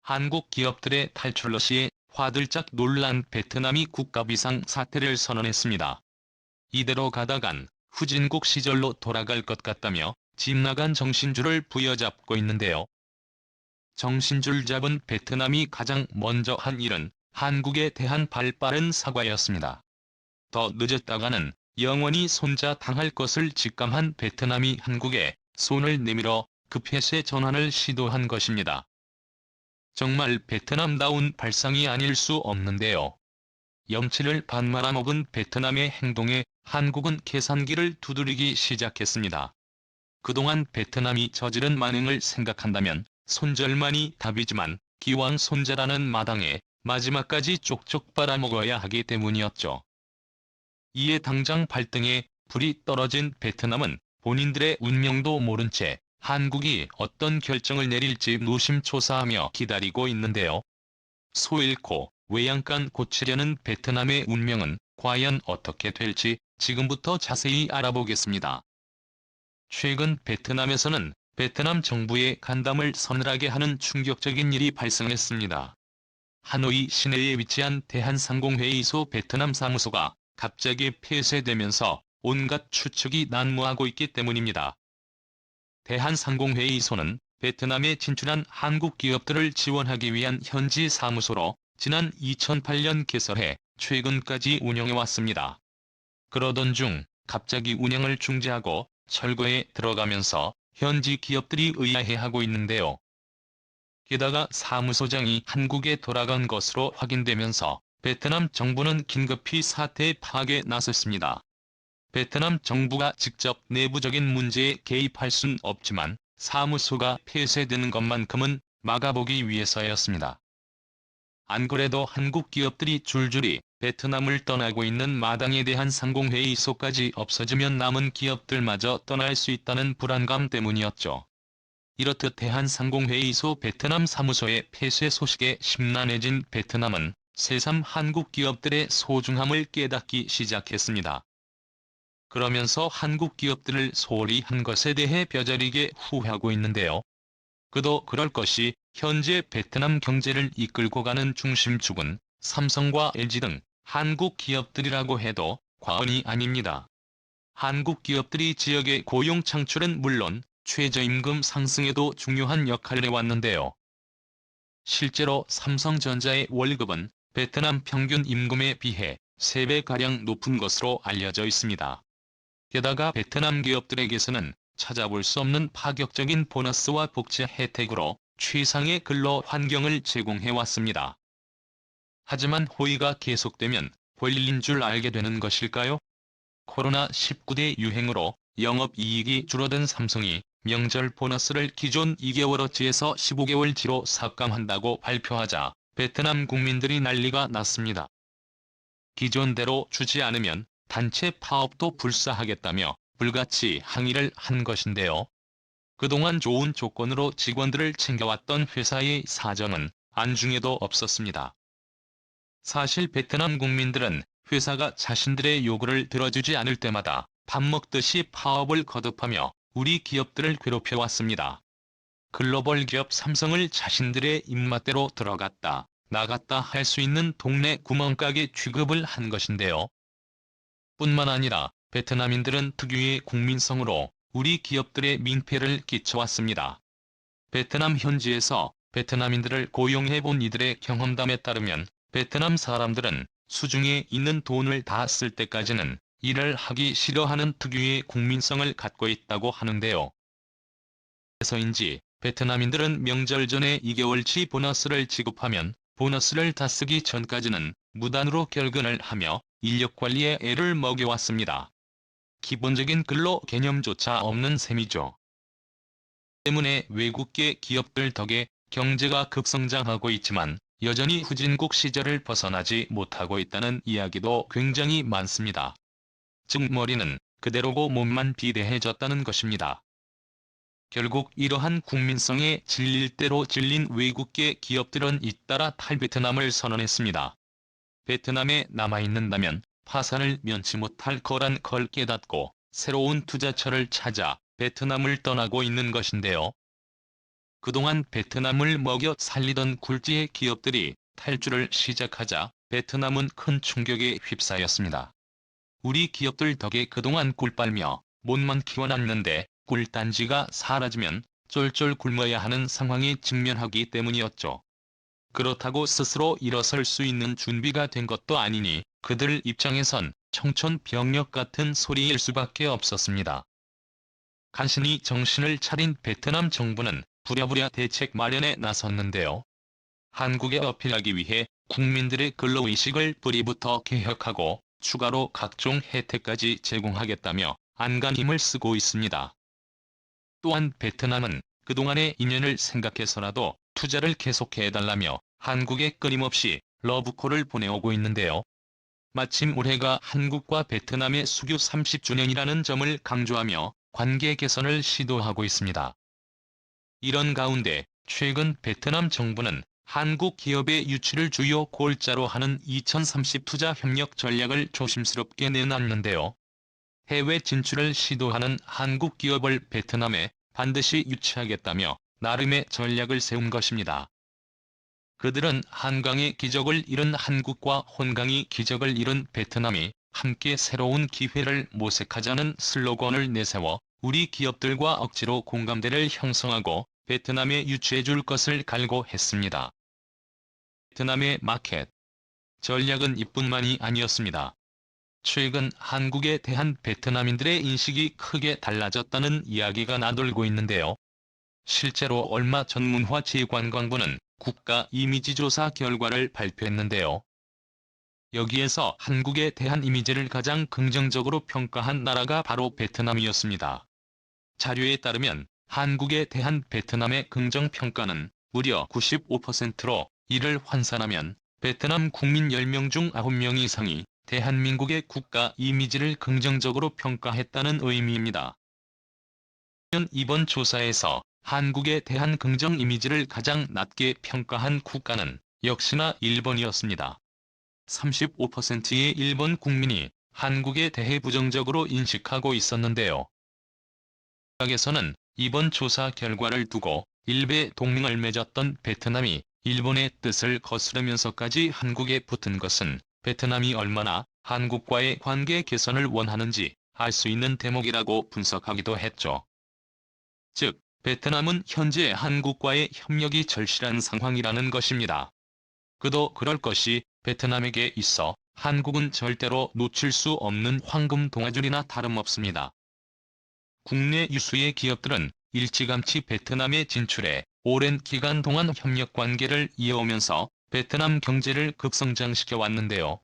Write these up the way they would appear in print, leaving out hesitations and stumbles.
한국 기업들의 탈출 러시에 화들짝 놀란 베트남이 국가 비상 사태를 선언했습니다. 이대로 가다간 후진국 시절로 돌아갈 것 같다며 집 나간 정신줄을 부여잡고 있는데요. 정신줄 잡은 베트남이 가장 먼저 한 일은 한국에 대한 발빠른 사과였습니다. 더 늦었다가는 영원히 손자당할 것을 직감한 베트남이 한국에 손을 내밀어 급해세 전환을 시도한 것입니다. 정말 베트남다운 발상이 아닐 수 없는데요. 염치를 반 말아먹은 베트남의 행동에 한국은 계산기를 두드리기 시작했습니다. 그동안 베트남이 저지른 만행을 생각한다면 손절만이 답이지만 기왕 손자라는 마당에 마지막까지 쪽쪽 빨아먹어야 하기 때문이었죠. 이에 당장 발등에 불이 떨어진 베트남은 본인들의 운명도 모른 채 한국이 어떤 결정을 내릴지 노심초사하며 기다리고 있는데요. 소 잃고 외양간 고치려는 베트남의 운명은 과연 어떻게 될지 지금부터 자세히 알아보겠습니다. 최근 베트남에서는 베트남 정부의 간담을 서늘하게 하는 충격적인 일이 발생했습니다. 하노이 시내에 위치한 대한상공회의소 베트남 사무소가 갑자기 폐쇄되면서 온갖 추측이 난무하고 있기 때문입니다. 대한상공회의소는 베트남에 진출한 한국 기업들을 지원하기 위한 현지 사무소로 지난 2008년 개설해 최근까지 운영해왔습니다. 그러던 중 갑자기 운영을 중지하고 철거에 들어가면서 현지 기업들이 의아해하고 있는데요. 게다가 사무소장이 한국에 돌아간 것으로 확인되면서 베트남 정부는 긴급히 사태 파악에 나섰습니다. 베트남 정부가 직접 내부적인 문제에 개입할 순 없지만 사무소가 폐쇄되는 것만큼은 막아보기 위해서였습니다. 안 그래도 한국 기업들이 줄줄이 베트남을 떠나고 있는 마당에 대한 상공회의소까지 없어지면 남은 기업들마저 떠날 수 있다는 불안감 때문이었죠. 이렇듯 대한상공회의소 베트남 사무소의 폐쇄 소식에 심란해진 베트남은 새삼 한국 기업들의 소중함을 깨닫기 시작했습니다. 그러면서 한국 기업들을 소홀히 한 것에 대해 뼈저리게 후회하고 있는데요. 그도 그럴 것이 현재 베트남 경제를 이끌고 가는 중심축은 삼성과 LG 등 한국 기업들이라고 해도 과언이 아닙니다. 한국 기업들이 지역의 고용 창출은 물론 최저임금 상승에도 중요한 역할을 해왔는데요. 실제로 삼성전자의 월급은 베트남 평균 임금에 비해 3배가량 높은 것으로 알려져 있습니다. 게다가 베트남 기업들에게서는 찾아볼 수 없는 파격적인 보너스와 복지 혜택으로 최상의 근로 환경을 제공해왔습니다. 하지만 호의가 계속되면 볼일인 줄 알게 되는 것일까요? 코로나19대 유행으로 영업이익이 줄어든 삼성이 명절 보너스를 기존 2개월어치에서 15개월치로 삭감한다고 발표하자 베트남 국민들이 난리가 났습니다. 기존대로 주지 않으면 단체 파업도 불사하겠다며 불같이 항의를 한 것인데요. 그동안 좋은 조건으로 직원들을 챙겨왔던 회사의 사정은 안중에도 없었습니다. 사실 베트남 국민들은 회사가 자신들의 요구를 들어주지 않을 때마다 밥 먹듯이 파업을 거듭하며 우리 기업들을 괴롭혀왔습니다. 글로벌 기업 삼성을 자신들의 입맛대로 들어갔다, 나갔다 할 수 있는 동네 구멍가게 취급을 한 것인데요. 뿐만 아니라 베트남인들은 특유의 국민성으로 우리 기업들의 민폐를 끼쳐왔습니다. 베트남 현지에서 베트남인들을 고용해본 이들의 경험담에 따르면 베트남 사람들은 수중에 있는 돈을 다 쓸 때까지는 일을 하기 싫어하는 특유의 국민성을 갖고 있다고 하는데요. 그래서인지 베트남인들은 명절 전에 2개월치 보너스를 지급하면 보너스를 다 쓰기 전까지는 무단으로 결근을 하며 인력관리에 애를 먹여왔습니다. 기본적인 근로 개념조차 없는 셈이죠. 때문에 외국계 기업들 덕에 경제가 급성장하고 있지만 여전히 후진국 시절을 벗어나지 못하고 있다는 이야기도 굉장히 많습니다. 즉 머리는 그대로고 몸만 비대해졌다는 것입니다. 결국 이러한 국민성에 질릴 대로 질린 외국계 기업들은 잇따라 탈베트남을 선언했습니다. 베트남에 남아있는다면 파산을 면치 못할 거란 걸 깨닫고 새로운 투자처를 찾아 베트남을 떠나고 있는 것인데요. 그동안 베트남을 먹여 살리던 굴지의 기업들이 탈주를 시작하자 베트남은 큰 충격에 휩싸였습니다. 우리 기업들 덕에 그동안 꿀 빨며 못만 키워놨는데 꿀단지가 사라지면 쫄쫄 굶어야 하는 상황에 직면하기 때문이었죠. 그렇다고 스스로 일어설 수 있는 준비가 된 것도 아니니 그들 입장에선 청천벽력 같은 소리일 수밖에 없었습니다. 간신히 정신을 차린 베트남 정부는 부랴부랴 대책 마련에 나섰는데요. 한국에 어필하기 위해 국민들의 근로의식을 뿌리부터 개혁하고 추가로 각종 혜택까지 제공하겠다며 안간 힘을 쓰고 있습니다. 또한 베트남은 그동안의 인연을 생각해서라도 투자를 계속해달라며 한국에 끊임없이 러브콜을 보내오고 있는데요. 마침 올해가 한국과 베트남의 수교 30주년이라는 점을 강조하며 관계 개선을 시도하고 있습니다. 이런 가운데 최근 베트남 정부는 한국 기업의 유치를 주요 골자로 하는 2030 투자 협력 전략을 조심스럽게 내놨는데요. 해외 진출을 시도하는 한국 기업을 베트남에 반드시 유치하겠다며 나름의 전략을 세운 것입니다. 그들은 한강의 기적을 잃은 한국과 혼강의 기적을 잃은 베트남이 함께 새로운 기회를 모색하자는 슬로건을 내세워 우리 기업들과 억지로 공감대를 형성하고 베트남에 유치해줄 것을 갈구했습니다. 베트남의 마켓 전략은 이뿐만이 아니었습니다. 최근 한국에 대한 베트남인들의 인식이 크게 달라졌다는 이야기가 나돌고 있는데요. 실제로 얼마 전 문화체육관광부는 국가 이미지 조사 결과를 발표했는데요. 여기에서 한국에 대한 이미지를 가장 긍정적으로 평가한 나라가 바로 베트남이었습니다. 자료에 따르면 한국에 대한 베트남의 긍정평가는 무려 95%로 이를 환산하면 베트남 국민 10명 중 9명 이상이 대한민국의 국가 이미지를 긍정적으로 평가했다는 의미입니다. 이번 조사에서 한국에 대한 긍정 이미지를 가장 낮게 평가한 국가는 역시나 일본이었습니다. 35%의 일본 국민이 한국에 대해 부정적으로 인식하고 있었는데요. 각에서는 이번 조사 결과를 두고 일베 동맹을 맺었던 베트남이 일본의 뜻을 거스르면서까지 한국에 붙은 것은 베트남이 얼마나 한국과의 관계 개선을 원하는지 알 수 있는 대목이라고 분석하기도 했죠. 즉, 베트남은 현재 한국과의 협력이 절실한 상황이라는 것입니다. 그도 그럴 것이 베트남에게 있어 한국은 절대로 놓칠 수 없는 황금 동아줄이나 다름없습니다. 국내 유수의 기업들은 일찌감치 베트남에 진출해 오랜 기간 동안 협력 관계를 이어오면서 베트남 경제를 급성장시켜 왔는데요.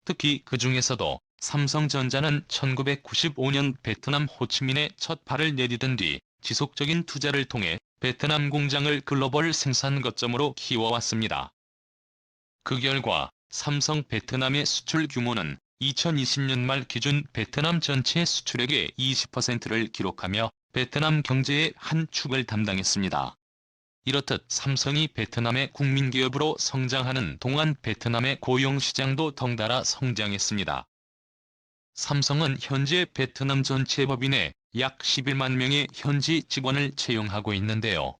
특히 그 중에서도 삼성전자는 1995년 베트남 호치민에 첫 발을 내디딘 뒤 지속적인 투자를 통해 베트남 공장을 글로벌 생산 거점으로 키워왔습니다. 그 결과 삼성 베트남의 수출 규모는 2020년 말 기준 베트남 전체 수출액의 20%를 기록하며 베트남 경제의 한 축을 담당했습니다. 이렇듯 삼성이 베트남의 국민기업으로 성장하는 동안 베트남의 고용시장도 덩달아 성장했습니다. 삼성은 현재 베트남 전체 법인의 약 11만 명의 현지 직원을 채용하고 있는데요.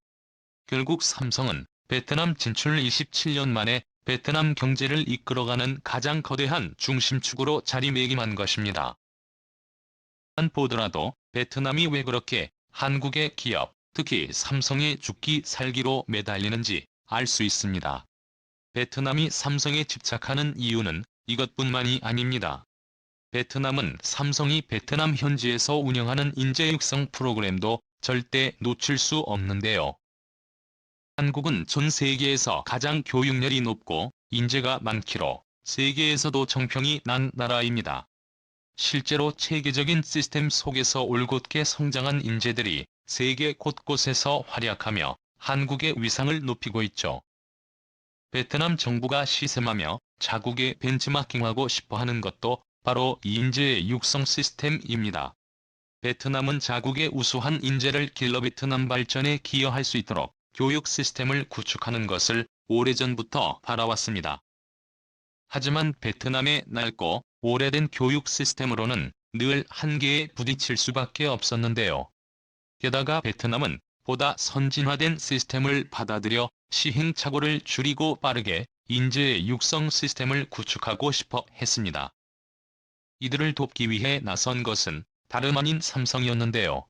결국 삼성은 베트남 진출 27년 만에 베트남 경제를 이끌어가는 가장 거대한 중심축으로 자리매김한 것입니다. 보더라도 베트남이 왜 그렇게 한국의 기업, 특히 삼성의 죽기 살기로 매달리는지 알 수 있습니다. 베트남이 삼성에 집착하는 이유는 이것뿐만이 아닙니다. 베트남은 삼성이 베트남 현지에서 운영하는 인재 육성 프로그램도 절대 놓칠 수 없는데요. 한국은 전 세계에서 가장 교육열이 높고 인재가 많기로 세계에서도 정평이 난 나라입니다. 실제로 체계적인 시스템 속에서 올곧게 성장한 인재들이 세계 곳곳에서 활약하며 한국의 위상을 높이고 있죠. 베트남 정부가 시샘하며 자국에 벤치마킹하고 싶어하는 것도 바로 이 인재의 육성 시스템입니다. 베트남은 자국의 우수한 인재를 길러 베트남 발전에 기여할 수 있도록 교육 시스템을 구축하는 것을 오래전부터 바라왔습니다. 하지만 베트남의 낡고 오래된 교육 시스템으로는 늘 한계에 부딪힐 수밖에 없었는데요. 게다가 베트남은 보다 선진화된 시스템을 받아들여 시행착오를 줄이고 빠르게 인재 육성 시스템을 구축하고 싶어 했습니다. 이들을 돕기 위해 나선 것은 다름 아닌 삼성이었는데요.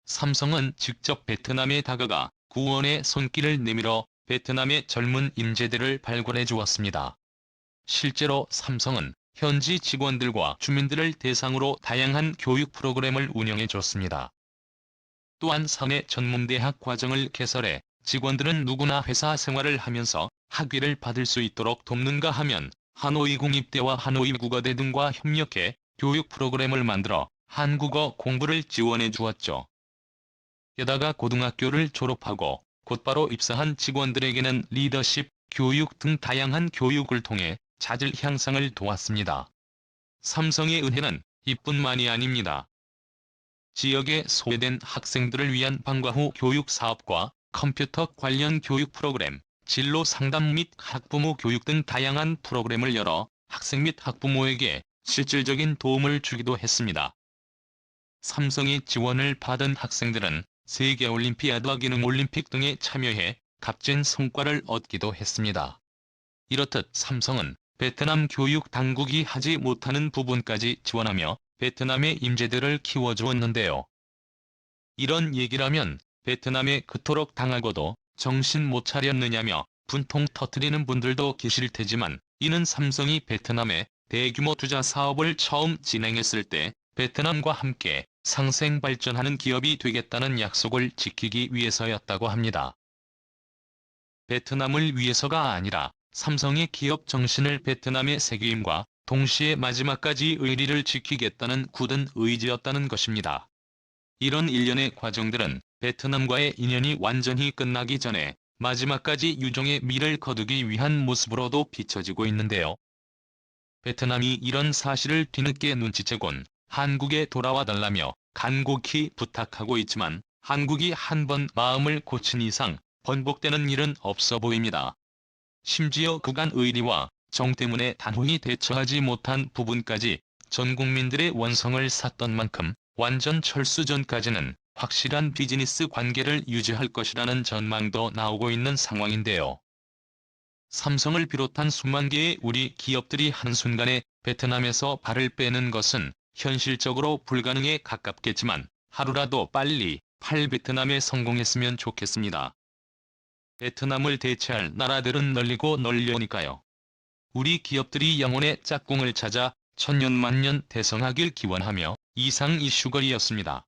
삼성은 직접 베트남에 다가가 구원의 손길을 내밀어 베트남의 젊은 인재들을 발굴해 주었습니다. 실제로 삼성은 현지 직원들과 주민들을 대상으로 다양한 교육 프로그램을 운영해 줬습니다. 또한 사내 전문대학 과정을 개설해 직원들은 누구나 회사 생활을 하면서 학위를 받을 수 있도록 돕는가 하면 하노이 국립대와 하노이 국어대 등과 협력해 교육 프로그램을 만들어 한국어 공부를 지원해 주었죠. 게다가 고등학교를 졸업하고 곧바로 입사한 직원들에게는 리더십, 교육 등 다양한 교육을 통해 자질 향상을 도왔습니다. 삼성의 은혜는 이뿐만이 아닙니다. 지역에 소외된 학생들을 위한 방과 후 교육 사업과 컴퓨터 관련 교육 프로그램, 진로 상담 및 학부모 교육 등 다양한 프로그램을 열어 학생 및 학부모에게 실질적인 도움을 주기도 했습니다. 삼성의 지원을 받은 학생들은 세계올림피아드와 기능올림픽 등에 참여해 값진 성과를 얻기도 했습니다. 이렇듯 삼성은 베트남 교육 당국이 하지 못하는 부분까지 지원하며 베트남의 인재들을 키워주었는데요. 이런 얘기라면 베트남에 그토록 당하고도 정신 못 차렸느냐며 분통 터뜨리는 분들도 계실 테지만, 이는 삼성이 베트남에 대규모 투자 사업을 처음 진행했을 때 베트남과 함께 상생 발전하는 기업이 되겠다는 약속을 지키기 위해서였다고 합니다. 베트남을 위해서가 아니라 삼성의 기업 정신을 베트남에 새김과 동시에 마지막까지 의리를 지키겠다는 굳은 의지였다는 것입니다. 이런 일련의 과정들은 베트남과의 인연이 완전히 끝나기 전에 마지막까지 유종의 미를 거두기 위한 모습으로도 비춰지고 있는데요. 베트남이 이런 사실을 뒤늦게 눈치채곤 한국에 돌아와 달라며 간곡히 부탁하고 있지만 한국이 한번 마음을 고친 이상 번복되는 일은 없어 보입니다. 심지어 그간 의리와 정 때문에 단호히 대처하지 못한 부분까지 전 국민들의 원성을 샀던 만큼 완전 철수 전까지는 확실한 비즈니스 관계를 유지할 것이라는 전망도 나오고 있는 상황인데요. 삼성을 비롯한 수만 개의 우리 기업들이 한순간에 베트남에서 발을 빼는 것은 현실적으로 불가능에 가깝겠지만 하루라도 빨리 탈베트남에 성공했으면 좋겠습니다. 베트남을 대체할 나라들은 널리고 널려오니까요. 우리 기업들이 영혼의 짝꿍을 찾아 천년만년 대성하길 기원하며 이상 이슈거리였습니다.